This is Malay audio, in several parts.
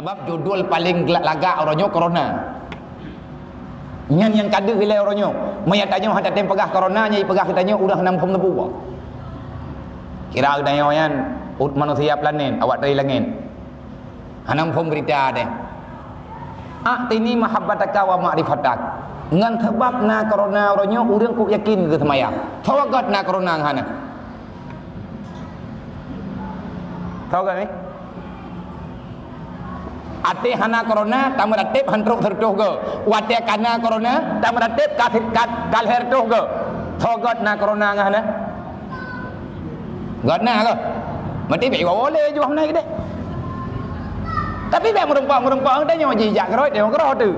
Sebab judul paling lagak orangnya corona. Yang kada hilai orangnya. Maya tanya hata tem pegah corona nya pegah katanya udah 60 tebu. Kira katanya yan ut manusia planet awak dari langit. Hanam pun berita deh. A'tini mahabbataka wa ma'rifatak. Ngan sebab na corona orangnya urang ku yakin ke semaya. Tawagat na corona hana. Tahu kan ni? Ate hana corona tamaratip hantruk tertuh ke. Wate kana corona tamaratip kal hertuh ke. Tawagat na corona hana. God na ke. Mesti baik boleh je hôm nay deh. Tapi baik merempak dia nyawa jijak kerot dia kerot tu.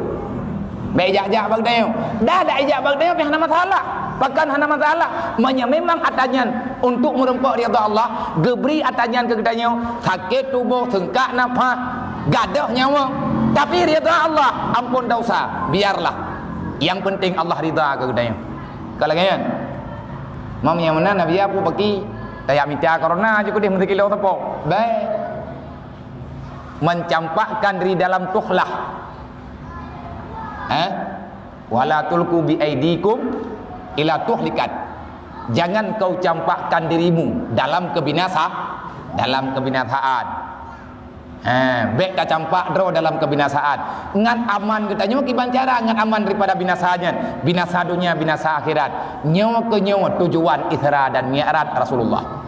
Baik jak bang dia. Dah ada ijak bang dia hana masalah. Bahkan hana masalah. Memang atanyan untuk merempak ridha Allah, geberi atanyan ke katanya sakit tubuh, sengkak nafas, gadah nyawa. Tapi ridha Allah, ampun dosa, biarlah. Yang penting Allah ridha ke katanya. Kalau kan? Mam yang mana Nabi aku bagi tayak minta corona je dia mesti kilo tepo. Baik. Mencampakkan diri dalam tuhlah. Wala tulku bi aidikum ila tuhlikat. Jangan kau campakkan dirimu dalam kebinasaan. Baik tak campak draw dalam kebinasaan. Ngan aman katanya kiban cara ngan aman daripada binasanya. Binasa dunia, binasa akhirat. Nyawa ke nyawa tujuan Isra dan Mi'raj Rasulullah.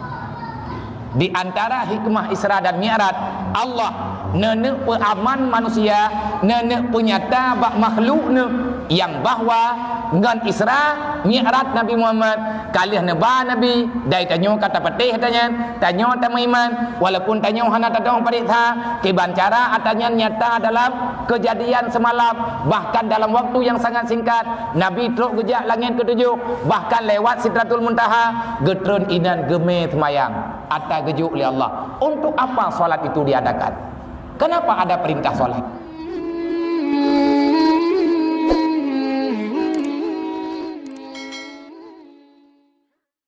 Di antara hikmah Isra dan Mi'raj, Allah nenek peraman manusia, nenek penyata bak makhluk ne yang bahwa ngan Isra Mi'raj Nabi Muhammad kalih neba Nabi dai tanyo kata petih tanyo iman walaupun tanyo hana tadong pariksa kiban cara atanya nyata dalam kejadian semalam, bahkan dalam waktu yang sangat singkat Nabi teruk gejak langit ketujuh, bahkan lewat Sidratul Muntaha getreun inan geme semayang atas gejuk oleh Allah. Untuk apa solat itu diadakan? Kenapa ada perintah solat?